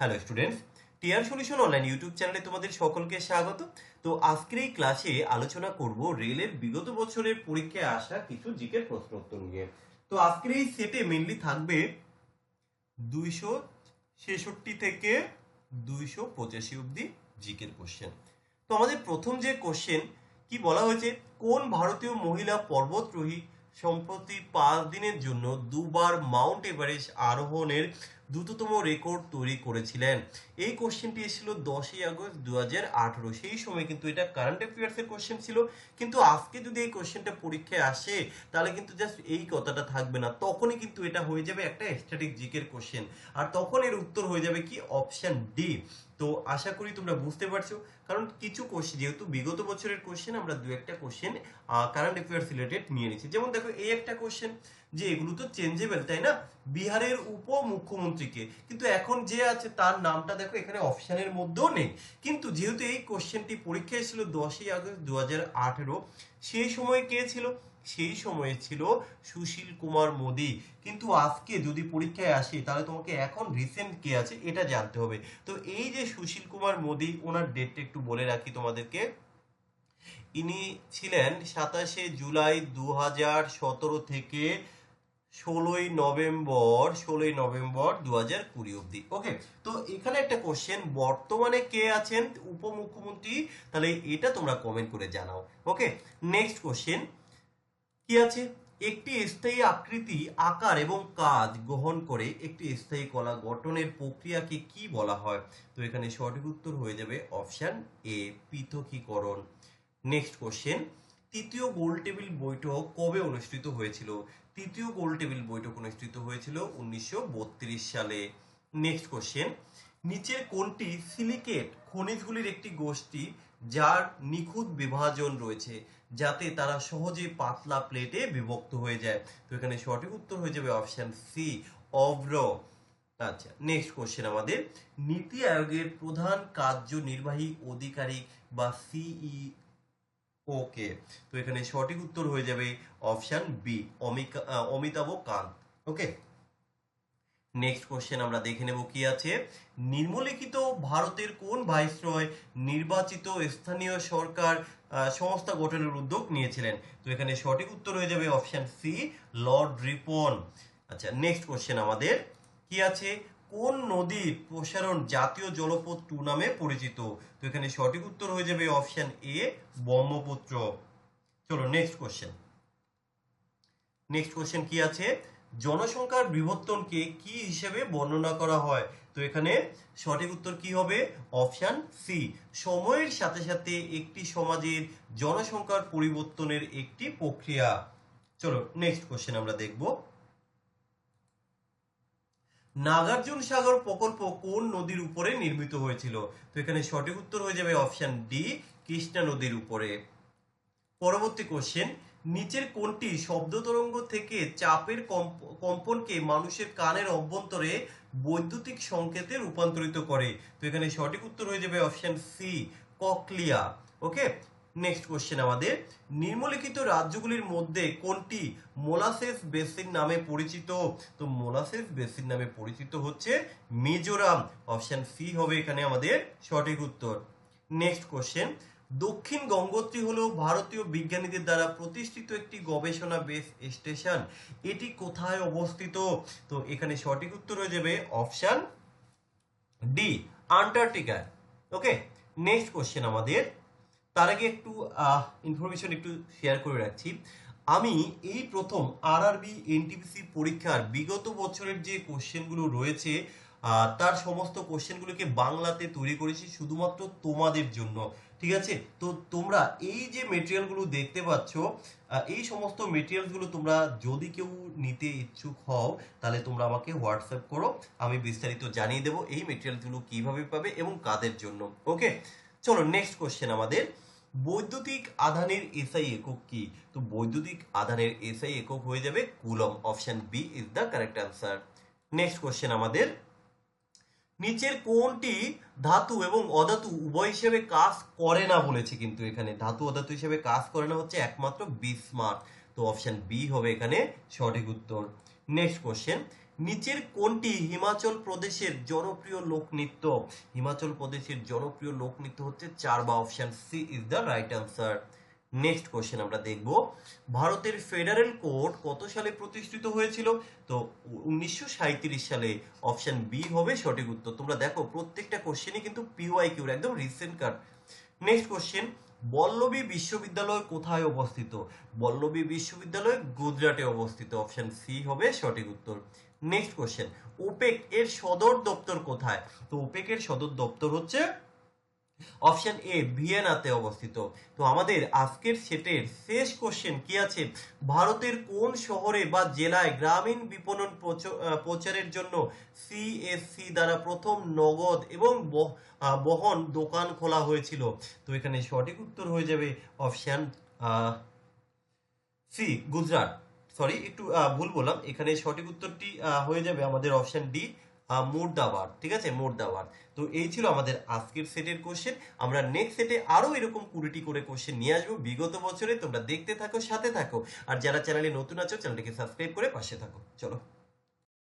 Hello students, TR solution online YouTube চ্যানেলে তোমাদের সকলকে স্বাগত। তো আজকের এই ক্লাসে আলোচনা করব রেলের বিগত বছরের পরীক্ষায় আসা কিছু জিকে প্রশ্ন উত্তর নিয়ে। তো আজকের এই সেটে মেইনলি থাকবে 266 থেকে 285 অবধি জিকের কোশ্চেন। তো আমাদের প্রথম যে কোশ্চেন কি বলা হয়েছে, কোন ভারতীয় মহিলা পর্বতারোহী সম্প্রতি 5 দিনের জন্য দুবার মাউন্ট এভারেস্ট আরোহণের দ্রুততম রেকর্ড তৈরি করেছিলেন? এই কোশ্চেনটি এসেছিল 10ই আগস্ট 2018। সেই সময় কিন্তু এটা কারেন্ট অ্যাফেয়ার্স এর কোশ্চেন ছিল, কিন্তু আজকে যদি এই কোশ্চেনটা পরীক্ষায় আসে তাহলে কিন্তু জাস্ট এই কথাটা থাকবে না, তখনই কিন্তু এটা হয়ে যাবে একটা স্ট্যাটিক জিকের কোশ্চেন, আর তখন এর উত্তর হয়ে যাবে কি অপশন ডি। তো আশা করি তোমরা বুঝতে পারছো, কারণ কিছু কোশ্চেন যেহেতু বিগত বছরের কোশ্চেন আমরা দু একটা কোশ্চেন কারেন্ট অ্যাফেয়ার্স রিলেটেড নিয়ে নিচ্ছি। যেমন দেখো এই একটা কোশ্চেন যে এগুলো তো চেঞ্জেবল, তাই না? বিহারের উপমুখ্যমন্ত্রীকে, কিন্তু এখন যে আছে তার নামটা দেখো এখানে অপশনের মধ্যেও নেই। কিন্তু যেহেতু এই কোশ্চেনটি পরীক্ষায় ছিল 10ই আগস্ট 2018, সেই সময় কে ছিল? সেই সময়ে ছিল সুশীল কুমার মোদি। কিন্তু আজকে যদি পরীক্ষায় আসে তাহলে তোমাকে এখন রিসেন্ট কে আছে এটা জানতে হবে। তো এই যে সুশীল কুমার মোদি, ওনার ডেটটা একটু বলে রাখি তোমাদেরকে। ইনি ছিলেন 27শে জুলাই 2017 থেকে 16ই নভেম্বর 2020 অব্দি। ওকে, তো এখানে একটা কোশ্চেন, বর্তমানে কে আছেন উপমুখ্যমন্ত্রী, তাহলে এটা তোমরা কমেন্ট করে জানাও। ওকে, নেক্সট কোশ্চেন কি আছে, একটি স্থায়ী আকৃতি, আকার এবং কাজ গ্রহণ করে একটি স্থায়ী কলা গঠনের প্রক্রিয়াকে কি বলা হয়? তো এখানে সঠিক উত্তর হয়ে যাবে অপশন এ, পৃথকীকরণ। নেক্সট কোশ্চেন, তৃতীয় গোলটেবিল বৈঠক কবে অনুষ্ঠিত হয়েছিল? তৃতীয় গোলটেবিল বৈঠক অনুষ্ঠিত হয়েছিল 1932 সালে। নেক্সট কোশ্চেন, নিচের কোনটি সিলিকেট খনিজগুলির একটি গোষ্ঠী যার নিখুঁত বিভাজন রয়েছে যাতে তারা সহজে পাতলা প্লেটে বিভক্ত হয়ে যায়? তো এখানে সঠিক উত্তর হয়ে যাবে অপশন সি, অভ্র। আচ্ছা, নেক্সট কোশ্চেন আমাদের, নীতি আয়োগের প্রধান কার্যনির্বাহী অধিকারী বা সিই ওকে, তো এখানে সঠিক উত্তর হয়ে যাবে অপশন বি, অমিতাভ কান্ত। ওকে, নেক্সট কোশ্চেন আমরা দেখে নেব কি আছে, নিম্নলিখিত ভারতের কোন ভাইসরয় নির্বাচিত স্থানীয় সরকার সংস্থা গঠনের উদ্যোগ নিয়েছিলেন? তো এখানে সঠিক উত্তর হয়ে যাবে অপশন সি, লর্ড রিপন। আচ্ছা, নেক্সট কোশ্চেন আমাদের কি আছে, কোন নদীর প্রসারণ জাতীয় জলপথ 2 নামে পরিচিত? তো এখানে সঠিক উত্তর হয়ে যাবে অপশন এ, ব্রহ্মপুত্র। চলো নেক্সট কোশ্চেন। নেক্সট কোশ্চেন কি আছে, জনসংখ্যার বিবর্তনকে কি হিসেবে বর্ণনা করা হয়? তো এখানে সঠিক উত্তর কি হবে? অপশন সি, সময়ের সাথে সাথে একটি সমাজের জনসংখ্যার পরিবর্তনের একটি প্রক্রিয়া। চলো নেক্সট কোশ্চেন আমরা দেখব, নাগার্জুন সাগর প্রকল্প কোন নদীর উপরে নির্মিত হয়েছিল? তো এখানে সঠিক উত্তর হয়ে যাবে অপশন ডি, কৃষ্ণা নদীর উপরে। পরবর্তী কোশ্চেন, নিচের কোনটি শব্দ তরঙ্গ থেকে চাপের কম্পনকে মানুষের কানের অভ্যন্তরে বৈদ্যুতিক সংকেতে রূপান্তরিত করে? তো এখানে সঠিক উত্তর হয়ে যাবে অপশন সি, ককলিয়া। ওকে, নেক্সট কোশ্চেন আমাদের, নিম্নলিখিত রাজ্যগুলির মধ্যে কোনটি মোলাসেস বেসিন নামে পরিচিত? তো মোলাসেস বেসিন নামে পরিচিত হচ্ছে মিজোরাম। অপশন সি হবে এখানে আমাদের সঠিক উত্তর। নেক্সট কোশ্চেন, দক্ষিণ গঙ্গোত্রী হলো ভারতীয় বিজ্ঞানীদের দ্বারা প্রতিষ্ঠিত একটি গবেষণা বেস স্টেশন, এটি কোথায় অবস্থিত? তো এখানে সঠিক উত্তর হয়ে যাবে অপশন ডি, আন্টার্কটিকা। ওকে, নেক্সট কোশ্চেন আমাদের, তার আগে একটু ইনফরমেশন একটু শেয়ার করে রাখছি। আমি এই প্রথম আরআরবি এনটিপিসি পরীক্ষার বিগত বছরের যে কোশ্চেনগুলো রয়েছে তার সমস্ত কোশ্চেনগুলোকে বাংলাতে তৈরি করেছি শুধুমাত্র তোমাদের জন্য। ঠিক আছে, তো তোমরা এই যে মেটেরিয়ালগুলো দেখতে পাচ্ছ, এই সমস্ত মেটেরিয়ালসগুলো তোমরা যদি কেউ নিতে ইচ্ছুক হও তাহলে তোমরা আমাকে হোয়াটসঅ্যাপ করো, আমি বিস্তারিত জানিয়ে দেবো এই মেটেরিয়ালসগুলো কিভাবে পাবে এবং কাদের জন্য। ওকে, চলো নেক্সট কোশ্চেন আমাদের, বৈদ্যুতিক আধানের এসআই একক কি? তো বৈদ্যুতিক আধানের এসআই একক হয়ে যাবে coulomb. Option B is the correct answer. Next question আমাদের, নিচের কোনটি ধাতু এবং অধাতু উভয় হিসেবে কাজ করে না বলেছে? কিন্তু এখানে ধাতু অধাতু হিসেবে কাজ করে না হচ্ছে একমাত্র বিসমাথ। তো অপশন বি হবে এখানে সঠিক উত্তর। নেক্সট কোশ্চেন, নিচের কোনটি হিমাচল প্রদেশের জনপ্রিয় লোকনৃত্য? হিমাচল প্রদেশের জনপ্রিয় লোকনৃত্য হচ্ছে Charba, option C is the right answer. Next question আমরা দেখব, ভারতের ফেডারেল কোর্ট কত সালে প্রতিষ্ঠিত হয়েছিল? তো 1937 সালে, অপশন বি হবে সঠিক উত্তর। তোমরা দেখো প্রত্যেকটা কোশ্চেনই কিন্তু পিওয়াইকিউর একদম রিসেন্ট কাট। নেক্সট কোশ্চেন, বল্লভী বিশ্ববিদ্যালয় কোথায় অবস্থিত? বল্লভী বিশ্ববিদ্যালয় গুজরাটে অবস্থিত, অপশন সি হবে সঠিক উত্তর। নেক্সট কোশ্চেন, ওপেক এর সদর দপ্তর কোথায়? তো ওপেক এর সদর দপ্তর হচ্ছে অপশন এ ভিয়েনাতে অবস্থিত। তো আমাদের আজকের সেটের শেষ কোশ্চেন কি আছে, ভারতের কোন শহরে বা জেলায় গ্রামীণ বিপণন প্রচারের জন্য সিএসসি দ্বারা প্রথম নগদ এবং বহন দোকান খোলা হয়েছিল? তো এখানে সঠিক উত্তর হয়ে যাবে অপশন সি গুজরাট। সরি, একটু ভুল বললাম, এখানে সঠিক উত্তরটি হয়ে যাবে আমাদের অপশন ডি মুর্দাবাদ। ঠিক আছে, মুর্দাবাদ। তো এই ছিল আমাদের আজকের সেটের কোশ্চেন। আমরা নেক্সট সেটে আরো এরকম 20টি করে কোশ্চেন নিয়ে আসবো বিগত বছরে। তোমরা দেখতে থাকো, সাথে থাকো। আর যারা চ্যানেলে নতুন আছো চ্যানেলটিকে সাবস্ক্রাইব করে পাশে থাকো। চলো।